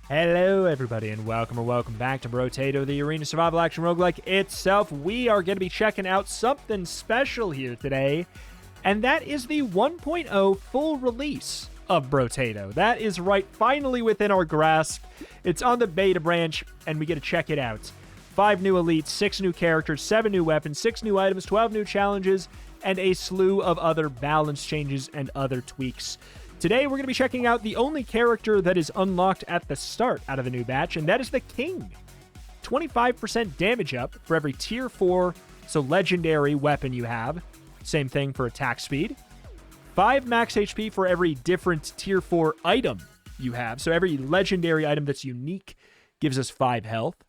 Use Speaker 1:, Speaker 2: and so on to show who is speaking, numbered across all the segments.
Speaker 1: Hello, everybody, and welcome back to Brotato, the arena survival action roguelike itself. We are going to be checking out something special here today, and that is the 1.0 full release of Brotato. That is right, finally within our grasp. It's on the beta branch, and we get to check it out. 5 new elites, 6 new characters, 7 new weapons, 6 new items, 12 new challenges, and a slew of other balance changes and other tweaks. Today, we're going to be checking out the only character that is unlocked at the start out of the new batch, and that is the King. 25% damage up for every tier 4, so legendary weapon you have. Same thing for attack speed. 5 max HP for every different tier 4 item you have, so every legendary item that's unique gives us 5 health.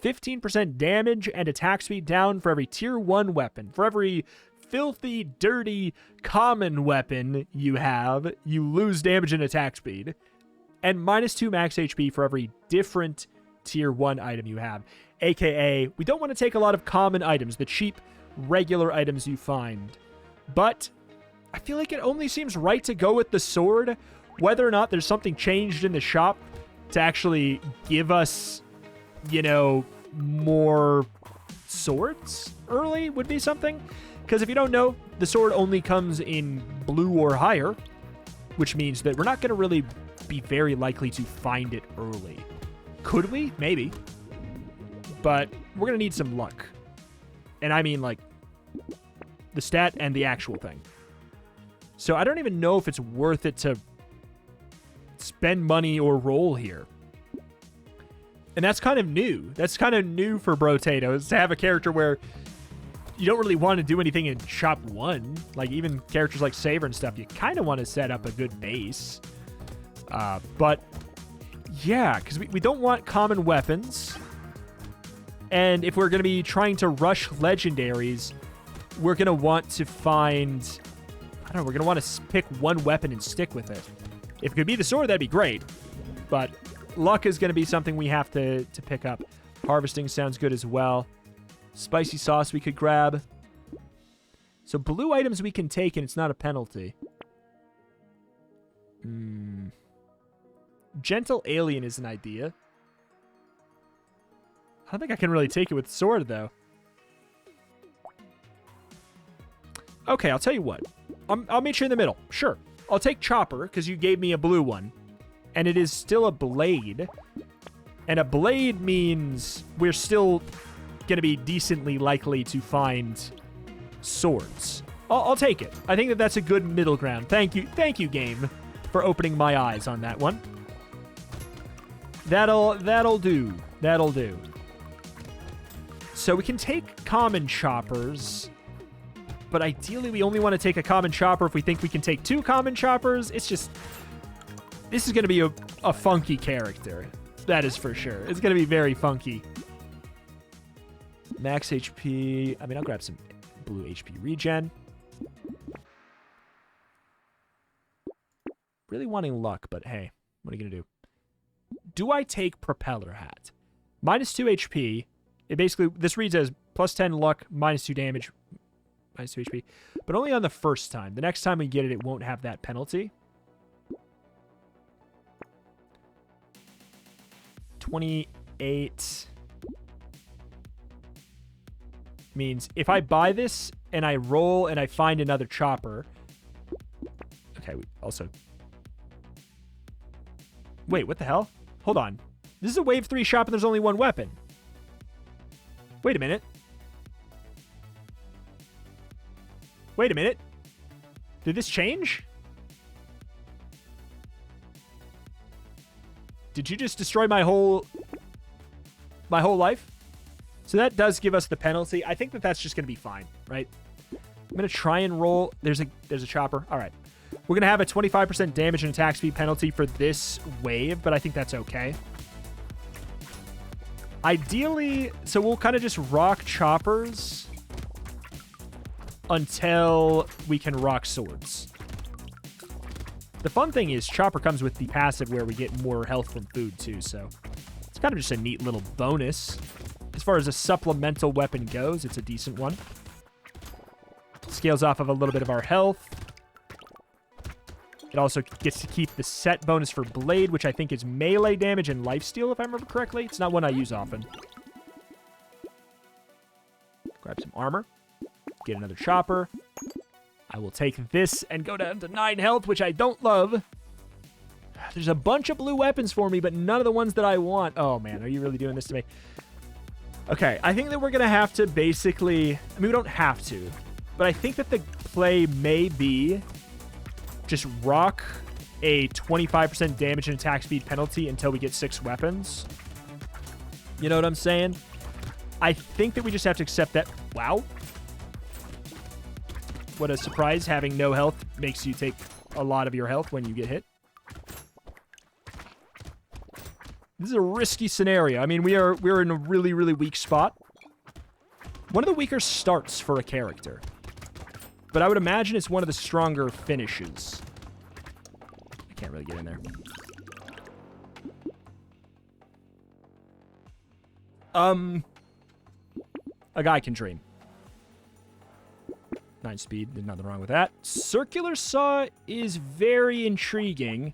Speaker 1: 15% damage and attack speed down for every tier 1 weapon. For every filthy, dirty, common weapon you have, you lose damage and attack speed. And minus 2 max HP for every different tier 1 item you have. AKA, we don't want to take a lot of common items, the cheap, regular items you find. But I feel like it only seems right to go with the sword, whether or not there's something changed in the shop to actually give us, you know, more swords early would be something. Because if you don't know, the sword only comes in blue or higher, which means that we're not going to really be very likely to find it early. Could we? Maybe. But we're going to need some luck. And I mean, like, the stat and the actual thing. So I don't even know if it's worth it to spend money or roll here. And that's kind of new. That's kind of new for Brotato, is to have a character where you don't really want to do anything in Shop 1. Like, even characters like Saber and stuff, you kind of want to set up a good base. But, yeah, because we don't want common weapons. And if we're going to be trying to rush legendaries, we're going to want to find, I don't know, we're going to want to pick one weapon and stick with it. If it could be the sword, that'd be great. But luck is going to be something we have to pick up. Harvesting sounds good as well. Spicy sauce we could grab. So blue items we can take, and it's not a penalty. Gentle alien is an idea. I don't think I can really take it with sword, though. Okay, I'll tell you what. I'll meet you in the middle. Sure. I'll take chopper, because you gave me a blue one. And it is still a blade. And a blade means we're still going to be decently likely to find swords. I'll take it. I think that that's a good middle ground. Thank you, game, for opening my eyes on that one. That'll do. That'll do. So we can take common choppers, but ideally we only want to take a common chopper if we think we can take 2 common choppers. It's just, this is going to be a funky character. That is for sure. It's going to be very funky. Max HP. I mean, I'll grab some blue HP regen. Really wanting luck, but hey, what are you going to do? Do I take Propeller Hat? Minus 2 HP. It basically, this reads as plus 10 luck, minus 2 damage, minus 2 HP. But only on the first time. The next time we get it, it won't have that penalty. 28... means if I buy this and I roll and I find another chopper. Okay, we also. Wait, what the hell? Hold on. This is a wave 3 shop and there's only one weapon. Wait a minute. Wait a minute. Did this change? Did you just destroy my whole life? So that does give us the penalty. I think that that's just going to be fine, right? I'm going to try and roll. There's a chopper. All right. We're going to have a 25% damage and attack speed penalty for this wave, but I think that's okay. Ideally, so we'll kind of just rock choppers until we can rock swords. The fun thing is chopper comes with the passive where we get more health from food too, so it's kind of just a neat little bonus. As far as a supplemental weapon goes, it's a decent one. Scales off of a little bit of our health. It also gets to keep the set bonus for Blade, which I think is melee damage and lifesteal, if I remember correctly. It's not one I use often. Grab some armor. Get another chopper. I will take this and go down to 9 health, which I don't love. There's a bunch of blue weapons for me, but none of the ones that I want. Oh, man, are you really doing this to me? Okay, I think that we're going to have to basically... I mean, we don't have to, but I think that the play may be just rock a 25% damage and attack speed penalty until we get 6 weapons. You know what I'm saying? I think that we just have to accept that. Wow. What a surprise. Having no health makes you take a lot of your health when you get hit. This is a risky scenario. I mean, we're in a really, really weak spot. One of the weaker starts for a character. But I would imagine it's one of the stronger finishes. I can't really get in there. A guy can dream. 9 speed, there's nothing wrong with that. Circular Saw is very intriguing.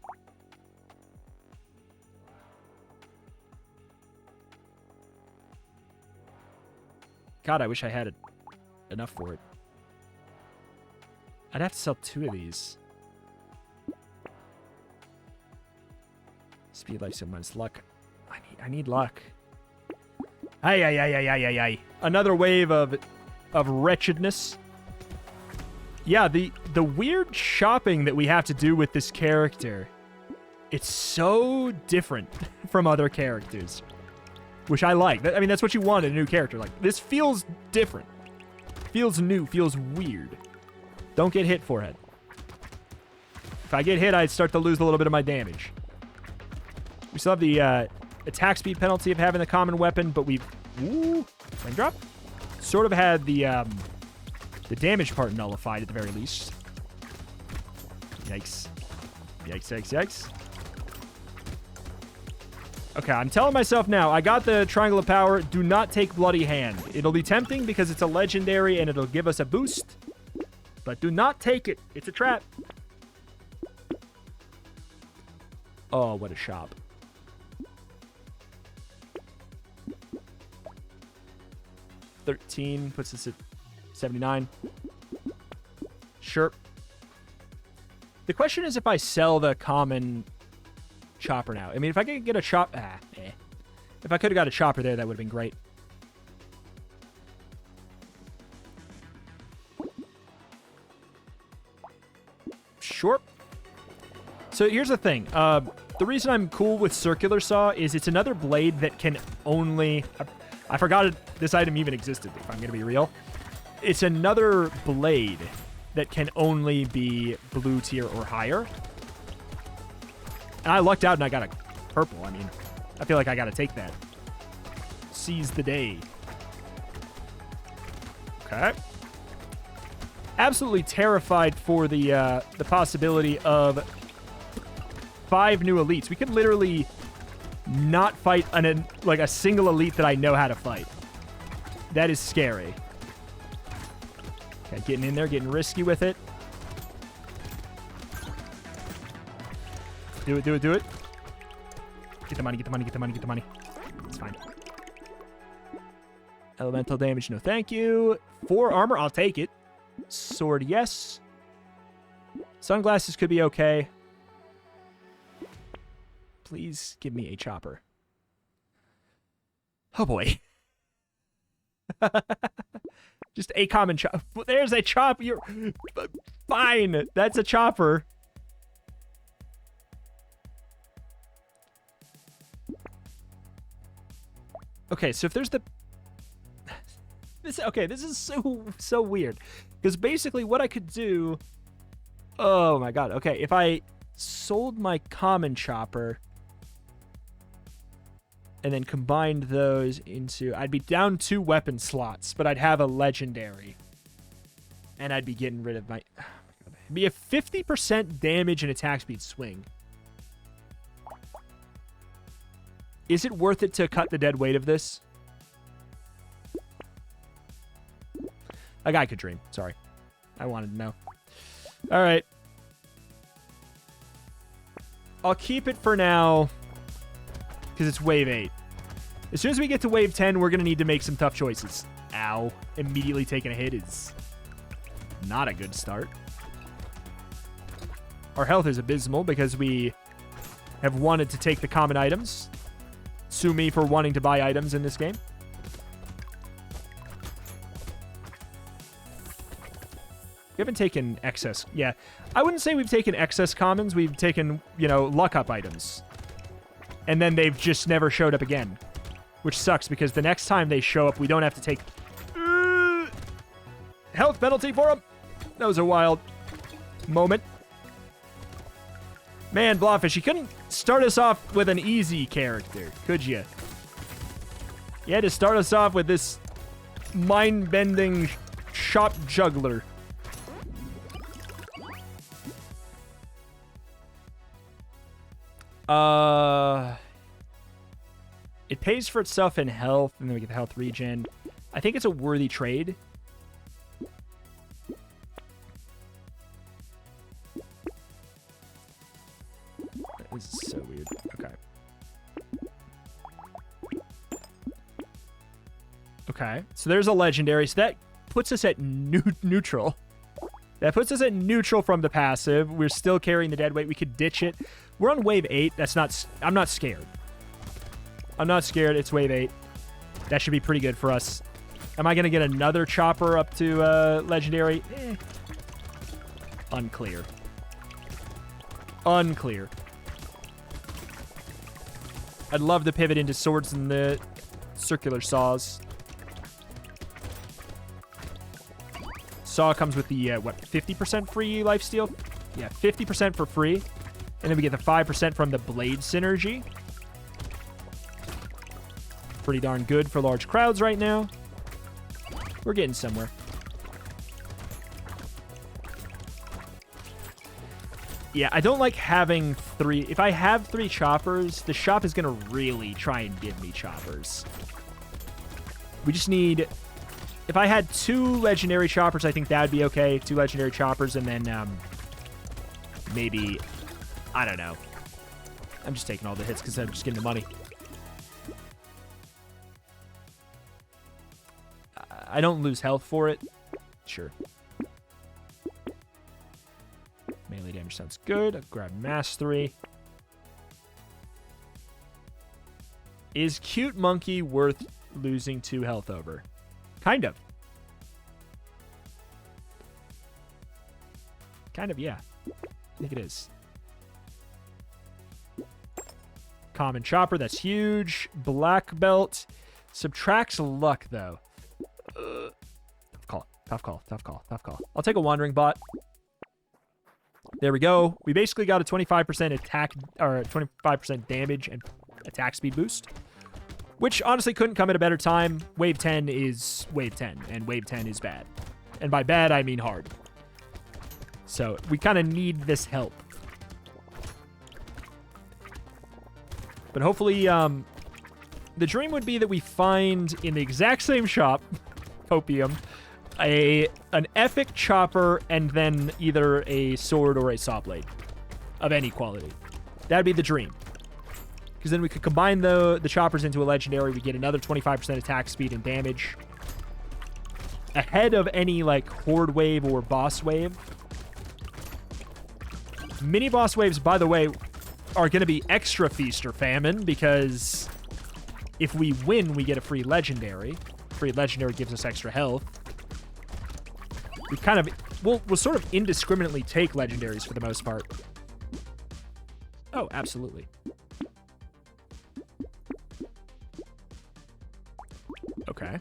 Speaker 1: God, I wish I had enough for it. I'd have to sell 2 of these. Speed, life, minus luck. I need luck. Ay. Another wave of wretchedness. Yeah, the weird shopping that we have to do with this character, it's so different from other characters, which I like. I mean, that's what you want in a new character. Like, this feels different. Feels new, feels weird. Don't get hit, forehead. If I get hit, I start to lose a little bit of my damage. We still have the attack speed penalty of having the common weapon, but we've... Ooh, flame drop? Sort of had the damage part nullified at the very least. Yikes. Yikes. Okay, I'm telling myself now, I got the Triangle of Power. Do not take Bloody Hand. It'll be tempting because it's a legendary and it'll give us a boost. But do not take it. It's a trap. Oh, what a shop. $13 puts us at 79. Sure. The question is if I sell the common chopper now. I mean, if I could get a chop... If I could have got a chopper there, that would have been great. Sure. So here's the thing. The reason I'm cool with Circular Saw is it's another blade that can only... I forgot this item even existed, if I'm going to be real. It's another blade that can only be blue tier or higher. And I lucked out and I got a purple. I mean, I feel like I got to take that. Seize the day. Okay. Absolutely terrified for the possibility of 5 new elites. We could literally not fight like a single elite that I know how to fight. That is scary. Okay, getting in there, getting risky with it. Do it. Get the money. It's fine. Elemental damage, no thank you. 4 armor, I'll take it. Sword, yes. Sunglasses could be okay. Please give me a chopper. Oh boy. Just a common chopper. There's a chopper. You're fine. That's a chopper. Okay, so if there's the... this is so weird. Because basically what I could do... Oh my god. Okay, if I sold my common chopper... and then combined those into... I'd be down 2 weapon slots, but I'd have a legendary. And I'd be getting rid of my... Oh my god. It'd be a 50% damage and attack speed swing. Is it worth it to cut the dead weight of this? A guy could dream. Sorry. I wanted to know. All right. I'll keep it for now because it's wave 8. As soon as we get to wave 10, we're going to need to make some tough choices. Ow. Immediately taking a hit is not a good start. Our health is abysmal because we have wanted to take the common items. Sue me for wanting to buy items in this game. We haven't taken excess. Yeah, I wouldn't say we've taken excess commons. We've taken, you know, luck up items. And then they've just never showed up again. Which sucks because the next time they show up, we don't have to take health penalty for them. That was a wild moment. Man, Blawfish, you couldn't start us off with an easy character, could you? You had to start us off with this mind-bending shop juggler. It pays for itself in health, and then we get the health regen. I think it's a worthy trade. This is so weird. Okay. Okay, so there's a legendary. So that puts us at neutral. That puts us at neutral from the passive. We're still carrying the dead weight. We could ditch it. We're on wave 8. That's not... I'm not scared. I'm not scared. It's wave 8. That should be pretty good for us. Am I going to get another chopper up to legendary? Unclear. Unclear. I'd love to pivot into swords and the circular saws. Saw comes with the, what, 50% free lifesteal? Yeah, 50% for free. And then we get the 5% from the blade synergy. Pretty darn good for large crowds right now. We're getting somewhere. Yeah, I don't like having 3. If I have 3 choppers, the shop is going to really try and give me choppers. We just need... If I had 2 legendary choppers, I think that would be okay. 2 legendary choppers, and then maybe... I don't know. I'm just taking all the hits because I'm just getting the money. I don't lose health for it. Sure. Melee damage sounds good. I'll grab Mastery. Is Cute Monkey worth losing 2 health over? Kind of. Kind of, yeah. I think it is. Common Chopper, that's huge. Black Belt. Subtracts luck, though. Tough call. Tough call. Tough call. Tough call. I'll take a Wandering Bot. There we go. We basically got a 25% attack, or 25% damage and attack speed boost. Which honestly couldn't come at a better time. Wave 10 is Wave 10, and Wave 10 is bad. And by bad, I mean hard. So we kind of need this help. But hopefully, the dream would be that we find in the exact same shop, Copium, an epic chopper and then either a sword or a saw blade of any quality. That'd be the dream. Because then we could combine the choppers into a legendary. We get another 25% attack speed and damage. Ahead of any, like, horde wave or boss wave. Mini boss waves, by the way, are going to be extra feast or famine because if we win, we get a free legendary. Free legendary gives us extra health. We kind of... We'll sort of indiscriminately take legendaries for the most part. Oh, absolutely. Okay.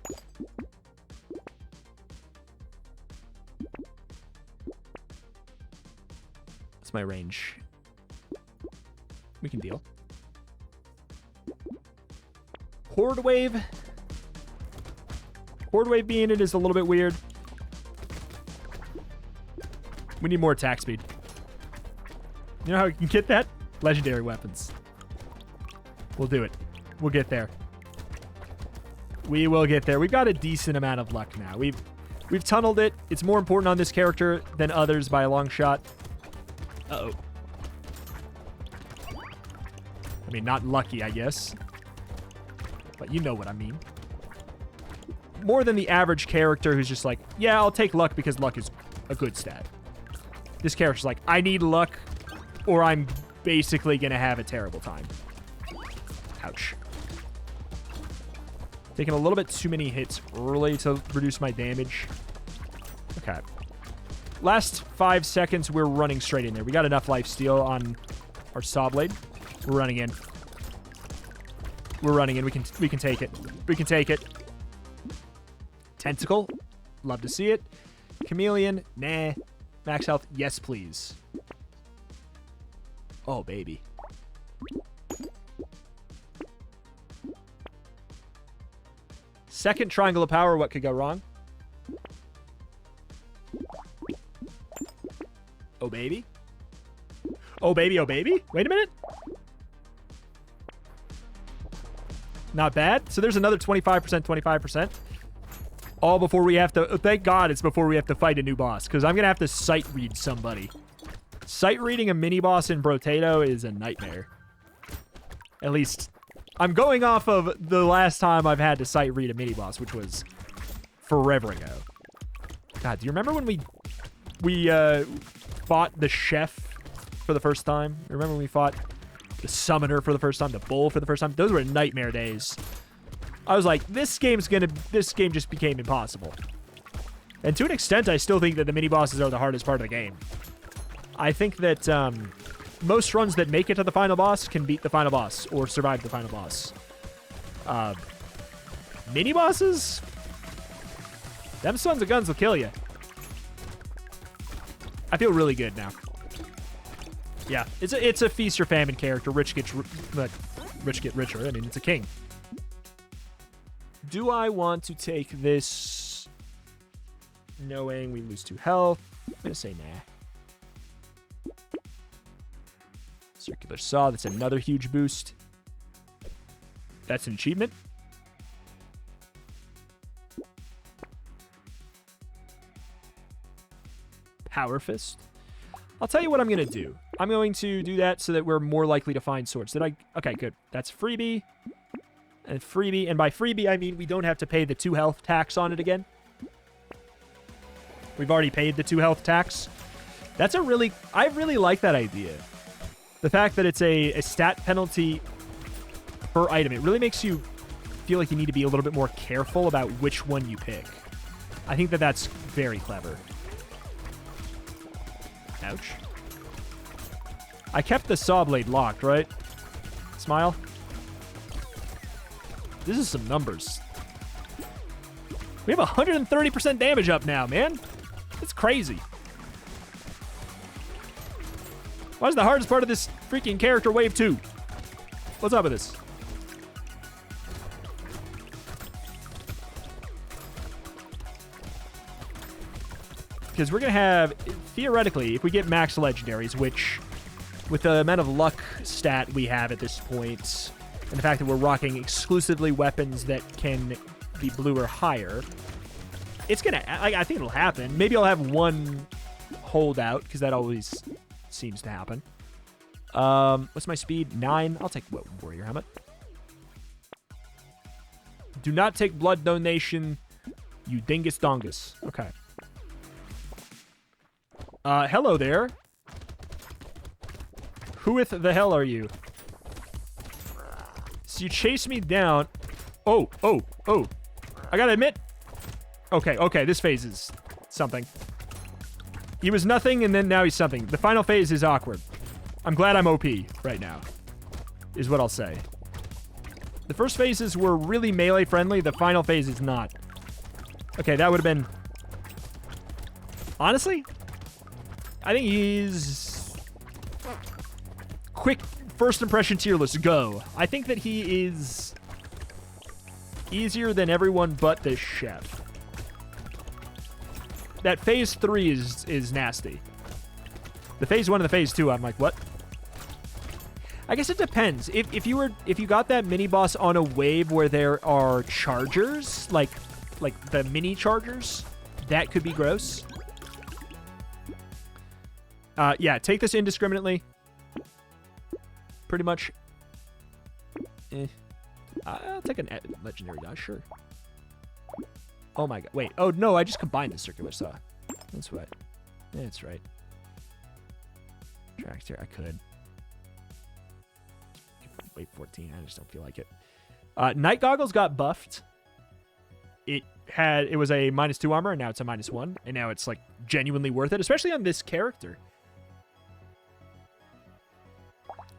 Speaker 1: What's my range? We can deal. Horde wave. Horde wave being it is a little bit weird. We need more attack speed. You know how we can get that? Legendary weapons. We'll do it. We'll get there. We will get there. We've got a decent amount of luck now. We've tunneled it. It's more important on this character than others by a long shot. Uh-oh. mean, not lucky, I guess. But you know what I mean. More than the average character who's just like, yeah, I'll take luck because luck is a good stat. This character's like, I need luck or I'm basically going to have a terrible time. Ouch. Taking a little bit too many hits early to reduce my damage. Okay. Last 5 seconds, we're running straight in there. We got enough lifesteal on our saw blade. We're running in. We're running in. We can take it. We can take it. Tentacle. Love to see it. Chameleon. Nah. Max health. Yes, please. Oh, baby. Second triangle of power. What could go wrong? Oh, baby. Oh, baby. Oh, baby. Wait a minute. Not bad. So there's another 25%, 25%. All before we have to... Thank God it's before we have to fight a new boss, because I'm going to have to sight read somebody. Sight reading a mini-boss in Brotato is a nightmare. At least, I'm going off of the last time I've had to sight read a mini-boss, which was forever ago. God, do you remember when we fought the chef for the first time? Remember when we fought the summoner for the first time, the bull for the first time? Those were nightmare days. I was like, this game just became impossible. And to an extent, I still think that the mini-bosses are the hardest part of the game. I think that most runs that make it to the final boss can beat the final boss or survive the final boss. Mini-bosses? Them sons of guns will kill you. I feel really good now. Yeah, it's a feast or famine character. Rich get richer. I mean, it's a king. Do I want to take this knowing we lose 2 health? I'm going to say nah. Circular Saw, that's another huge boost. That's an achievement. Power Fist. I'll tell you what I'm going to do. I'm going to do that so that we're more likely to find swords. Okay, good. That's freebie. And freebie. And by freebie, I mean we don't have to pay the 2 health tax on it again. We've already paid the 2 health tax. I really like that idea. The fact that it's a stat penalty per item. It really makes you feel like you need to be a little bit more careful about which one you pick. I think that that's very clever. Ouch. I kept the saw blade locked, right? Smile. This is some numbers. We have 130% damage up now, man. That's crazy. Why is the hardest part of this freaking character wave 2? What's up with this? Because we're going to have, theoretically, if we get max legendaries, which with the amount of luck stat we have at this point, and the fact that we're rocking exclusively weapons that can be blue or higher, it's going to, I think it'll happen. Maybe I'll have one holdout, because that always seems to happen. What's my speed? 9. I'll take warrior helmet. Do not take blood donation, you dingus dongus. Okay. Hello there. Who the hell are you? So you chase me down. Oh. I gotta admit. Okay, this phase is something. He was nothing, and then now he's something. The final phase is awkward. I'm glad I'm OP right now, is what I'll say. The first phases were really melee friendly. The final phase is not. Okay, that would have been... Honestly, I think he's... Quick first impression tier list, go. I think that he is easier than everyone but the chef. That phase 3 is nasty. The phase 1 and the phase 2, I'm like, what? I guess it depends. If you got that mini boss on a wave where there are chargers, like the mini chargers, that could be gross. Yeah, take this indiscriminately. Pretty much I'll take a legendary dodge, sure. Oh my god. Wait. Oh, no, I just combined the circular saw. That's right. That's right. Tractor, I could. Wait, 14. I just don't feel like it. Night Goggles got buffed. It was a -2 armor, and now it's a -1. And now it's, like, genuinely worth it, especially on this character.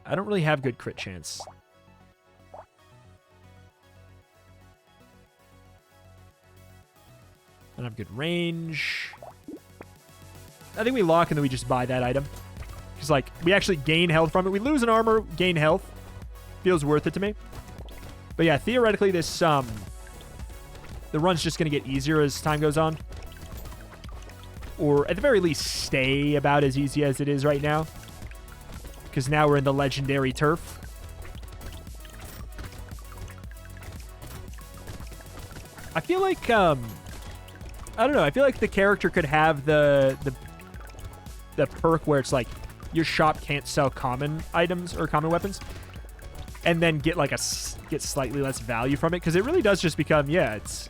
Speaker 1: I don't really have good crit chance. I don't have good range. I think we lock and then we just buy that item. Because, like, we actually gain health from it. We lose an armor, gain health. Feels worth it to me. But yeah, theoretically, this, the run's just going to get easier as time goes on. Or, at the very least, stay about as easy as it is right now. Because now we're in the legendary turf. I feel like, I don't know. I feel like the character could have the perk where it's like your shop can't sell common items or common weapons, and then get like get slightly less value from it, because it really does just become, yeah, it's,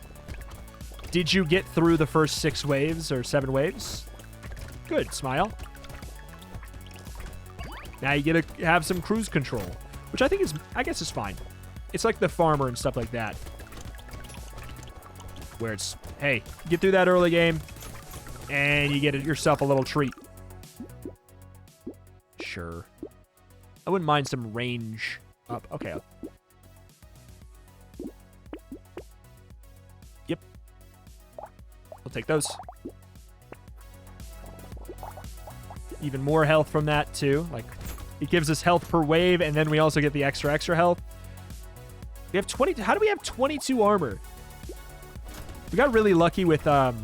Speaker 1: did you get through the first 6 waves or 7 waves? Good, smile. Now you get to have some cruise control, which I think is, I guess, is fine. It's like the farmer and stuff like that, where it's, hey, get through that early game, and you get yourself a little treat. Sure. I wouldn't mind some range up. Okay. Yep. We'll take those. Even more health from that, too. Like, it gives us health per wave, and then we also get the extra health. We have 20... How do we have 22 armor? We got really lucky with our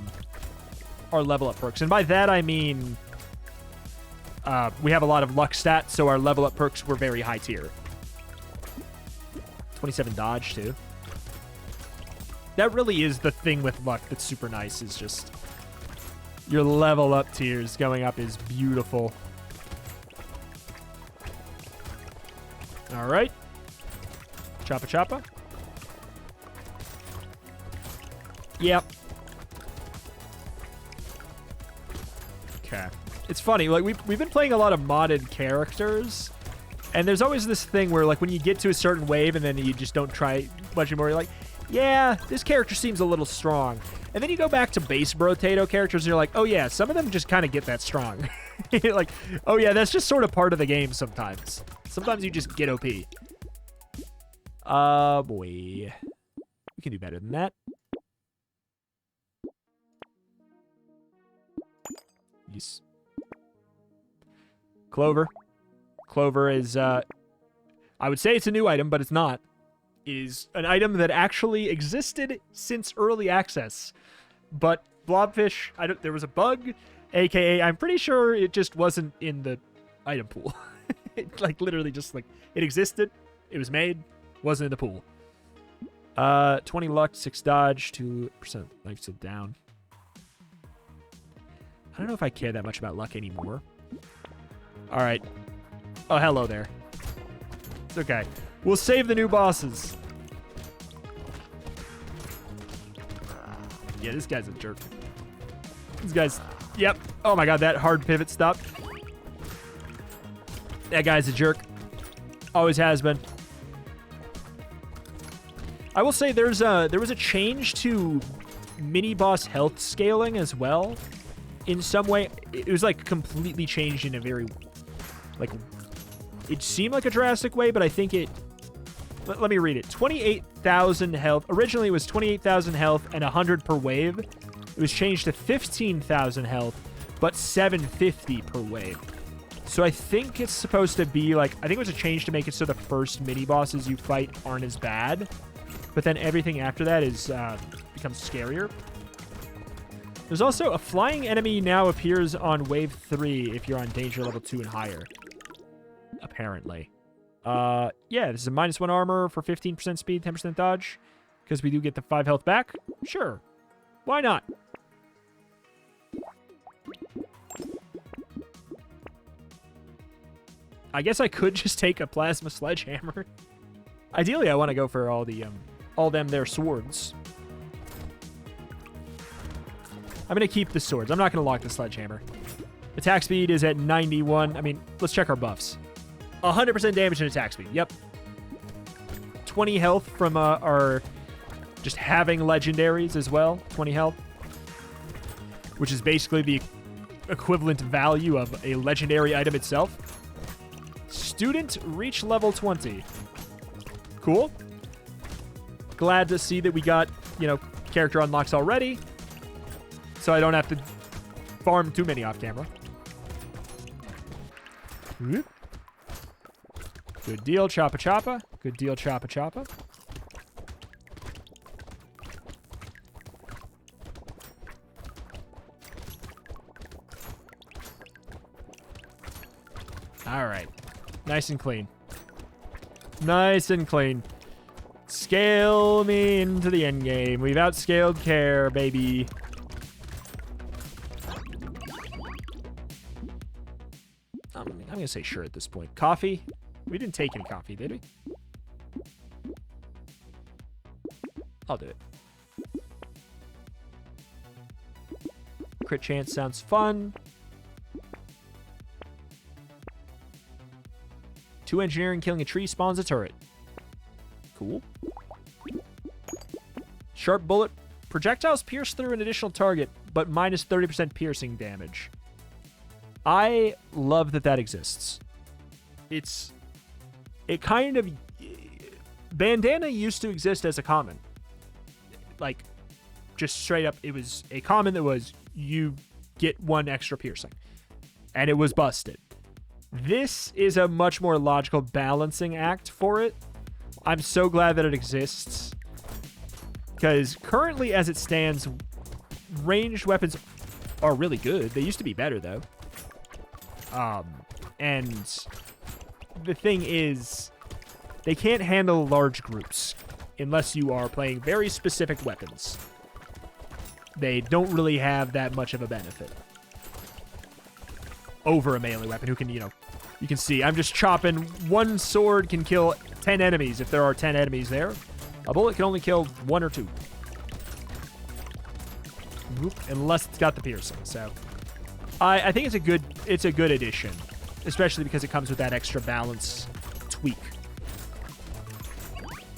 Speaker 1: level up perks. And by that, I mean we have a lot of luck stats, so our level up perks were very high tier. 27 dodge, too. That really is the thing with luck that's super nice, is just your level up tiers going up is beautiful. All right. Choppa choppa. Yep. Okay. It's funny, like, we've been playing a lot of modded characters, and there's always this thing where, like, when you get to a certain wave and then you just don't try much anymore, you're like, yeah, this character seems a little strong. And then you go back to base Brotato characters, and you're like, oh yeah, some of them just kind of get that strong. Like, oh yeah, that's just sort of part of the game sometimes. Sometimes you just get OP. Boy. We can do better than that. Yes. Clover. Clover is, I would say it's a new item, but it's not. Is an item that actually existed since early access. But Blobfish, there was a bug, aka I'm pretty sure it just wasn't in the item pool. It, like, literally just, like, it existed, it was made, wasn't in the pool. 20 luck, 6 dodge, 2% life still down. I don't know if I care that much about luck anymore. All right. Oh, hello there. It's okay. We'll save the new bosses. Yeah, this guy's a jerk. This guy's... Yep. Oh my god, that hard pivot stopped. That guy's a jerk. Always has been. I will say there was a change to mini-boss health scaling as well. In some way, it was, like, completely changed in a very, like, it seemed like a drastic way, but I think it... Let me read it. 28,000 health. Originally, it was 28,000 health and 100 per wave. It was changed to 15,000 health, but 750 per wave. So I think it's supposed to be, like... I think it was a change to make it so the first mini-bosses you fight aren't as bad. But then everything after that is becomes scarier. There's also a flying enemy now appears on wave 3 if you're on danger level 2 and higher. Apparently. Yeah, this is a -1 armor for 15% speed, 10% dodge. Because we do get the 5 health back. Sure. Why not? I guess I could just take a plasma sledgehammer. Ideally, I want to go for all them their swords. I'm going to keep the swords. I'm not going to lock the sledgehammer. Attack speed is at 91. I mean, let's check our buffs. 100% damage and attack speed. Yep. 20 health from our just having legendaries as well. 20 health. Which is basically the equivalent value of a legendary item itself. Student reach level 20. Cool. Glad to see that we got, character unlocks already. So I don't have to farm too many off camera. Good deal, choppa choppa. Good deal, choppa choppa. All right. Nice and clean. Nice and clean. Scale me into the end game. We've outscaled care, baby. I'm going to say sure at this point. Coffee? We didn't take any coffee, did we? I'll do it. Crit chance sounds fun. 2 engineering, killing a tree spawns a turret. Cool. Sharp bullet. Projectiles pierce through an additional target, but minus 30% piercing damage. I love that exists. It kind of... Bandana used to exist as a common. Like, just straight up, it was a common that was, you get 1 extra piercing. And it was busted. This is a much more logical balancing act for it. I'm so glad that it exists. Because currently, as it stands, ranged weapons are really good. They used to be better, though. And the thing is, they can't handle large groups unless you are playing very specific weapons. They don't really have that much of a benefit over a melee weapon who can, you can see, I'm just chopping. 1 sword can kill 10 enemies if there are 10 enemies there. A bullet can only kill 1 or 2. Unless it's got the piercing. So I think it's a good addition, especially because it comes with that extra balance tweak.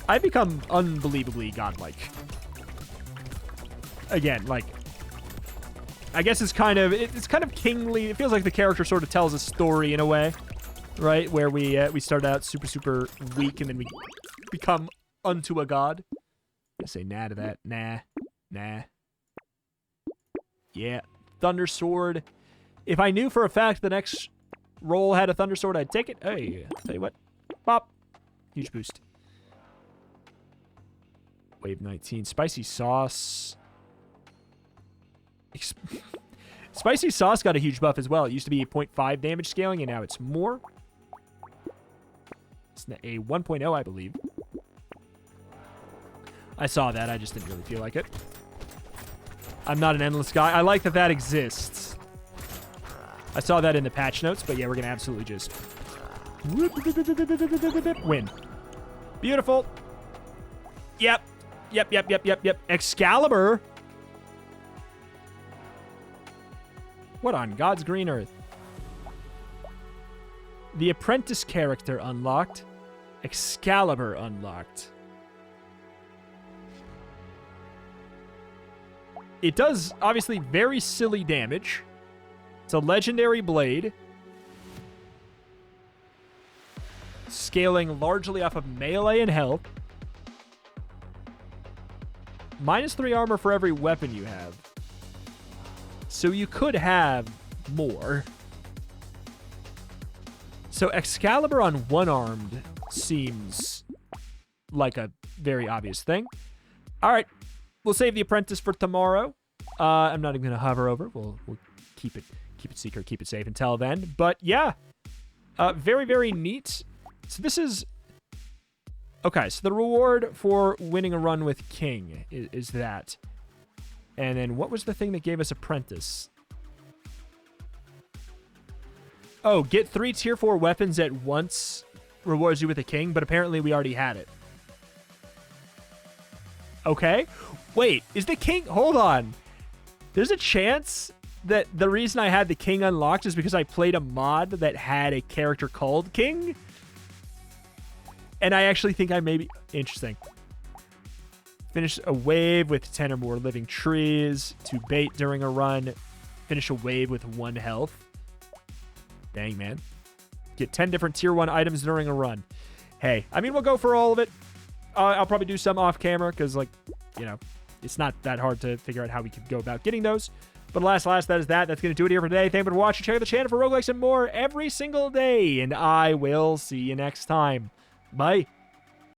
Speaker 1: I've become unbelievably godlike. Again, like, I guess it's kind of kingly. It feels like the character sort of tells a story in a way, right? Where we start out super weak and then we become unto a god. I say nah to that. Nah. Yeah, Thunder Sword. If I knew for a fact the next roll had a Thunder Sword, I'd take it. Hey, I'll tell you what. Pop. Huge boost. Wave 19. Spicy Sauce. Spicy Sauce got a huge buff as well. It used to be 0.5 damage scaling, and now it's more. It's a 1.0, I believe. I saw that. I just didn't really feel like it. I'm not an endless guy. I like that exists. I saw that in the patch notes, but yeah, we're going to absolutely just win. Beautiful. Yep. Excalibur. What on God's green earth? The Apprentice character unlocked. Excalibur unlocked. It does, obviously, very silly damage. It's a legendary blade. Scaling largely off of melee and health. -3 armor for every weapon you have. So you could have more. So Excalibur on one-armed seems like a very obvious thing. All right. We'll save the Apprentice for tomorrow. I'm not even going to hover over. We'll keep it secret, keep it safe until then. But yeah, very, very neat. So this is... Okay, so the reward for winning a run with King is that. And then what was the thing that gave us Apprentice? Oh, get 3 tier 4 weapons at once rewards you with a King, but apparently we already had it. Okay. Wait, is the king... Hold on. There's a chance that the reason I had the king unlocked is because I played a mod that had a character called King. And I actually think I may be... Interesting. Finish a wave with 10 or more living trees to bait during a run. Finish a wave with 1 health. Dang, man. Get 10 different tier 1 items during a run. Hey, I mean, we'll go for all of it. I'll probably do some off camera because, like, you know, it's not that hard to figure out how we could go about getting those. But last, that is that. That's going to do it here for today. Thank you for watching. Check out the channel for roguelikes and more every single day. And I will see you next time. Bye.